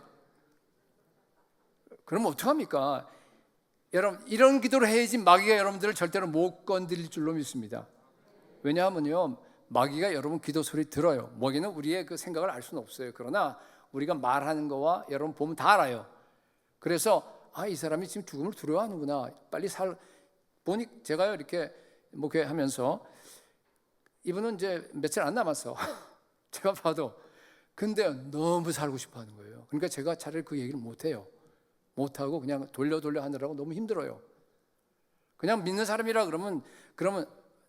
그러면 어떡합니까? 여러분, 이런 기도를 해야지 마귀가 여러분들을 절대로 못 건드릴 줄로 믿습니다. 왜냐하면요, 마귀가 여러분 기도 소리 들어요. 마귀는 우리의 그 생각을 알 수는 없어요. 그러나 우리가 말하는 거와 여러분 보면 다 알아요. 그래서 이 사람이 지금 죽음을 두려워하는구나. 빨리 보니 제가요 이렇게 목회하면서 이분은 이제 며칠 안 남았어. 제가 봐도. 근데 너무 살고 싶어 하는 거예요. 그러니까 제가 차라리 그 얘기를 못 해요. 못 하고 그냥 돌려 하느라고 너무 힘들어요. 그냥 믿는 사람이라 그러면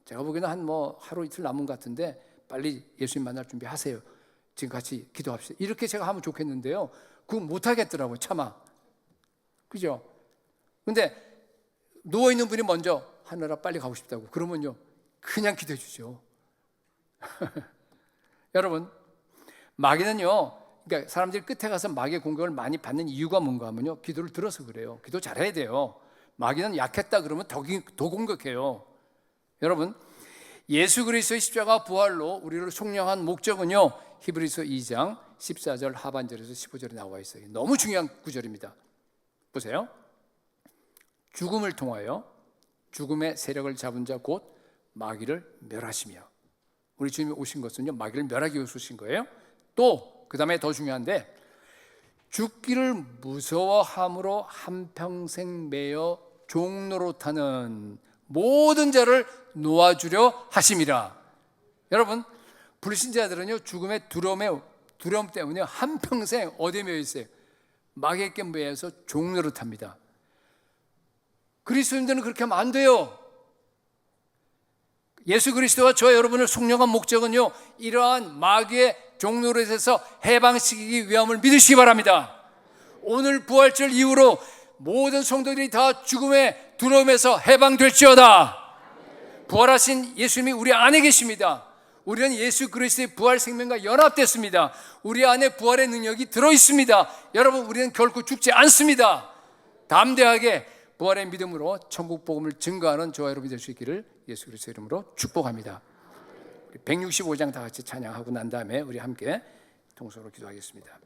제가 보기에는 한 하루 이틀 남은 것 같은데 빨리 예수님 만날 준비하세요. 지금 같이 기도합시다. 이렇게 제가 하면 좋겠는데요, 그거 못 하겠더라고요. 차마. 그죠? 근데 누워있는 분이 먼저 하느라 빨리 가고 싶다고 그러면요, 그냥 기도해 주죠. 여러분, 마귀는요, 그러니까 사람들이 끝에 가서 마귀의 공격을 많이 받는 이유가 뭔가 하면요, 기도를 들어서 그래요. 기도 잘해야 돼요. 마귀는 약했다 그러면 더 공격해요. 여러분, 예수 그리스도의 십자가 부활로 우리를 속량한 목적은요, 히브리서 2장 14절 하반절에서 15절에 나와 있어요. 너무 중요한 구절입니다. 보세요. 죽음을 통하여 죽음의 세력을 잡은 자 곧 마귀를 멸하시며. 우리 주님이 오신 것은요, 마귀를 멸하기 위해서 오신 거예요. 또 그 다음에 더 중요한데, 죽기를 무서워함으로 한평생 매여 종노릇하는 모든 자를 놓아주려 하심이라. 여러분, 불신자들은요, 죽음의 두려움 때문에 한평생 어디에 매여 있어요? 마귀에게 매여서 종노릇합니다. 그리스도인들은 그렇게 하면 안 돼요. 예수 그리스도와 저와 여러분을 속량한 목적은요, 이러한 마귀의 종노릇에서 해방시키기 위함을 믿으시기 바랍니다. 오늘 부활절 이후로 모든 성도들이 다 죽음의 두려움에서 해방될지어다. 부활하신 예수님이 우리 안에 계십니다. 우리는 예수 그리스도의 부활 생명과 연합됐습니다. 우리 안에 부활의 능력이 들어있습니다. 여러분, 우리는 결코 죽지 않습니다. 담대하게 부활의 믿음으로 천국 복음을 증거하는 저와 여러분이 될 수 있기를 예수 그리스도 이름으로 축복합니다. 165장 다 같이 찬양하고 난 다음에 우리 함께 통성으로 기도하겠습니다.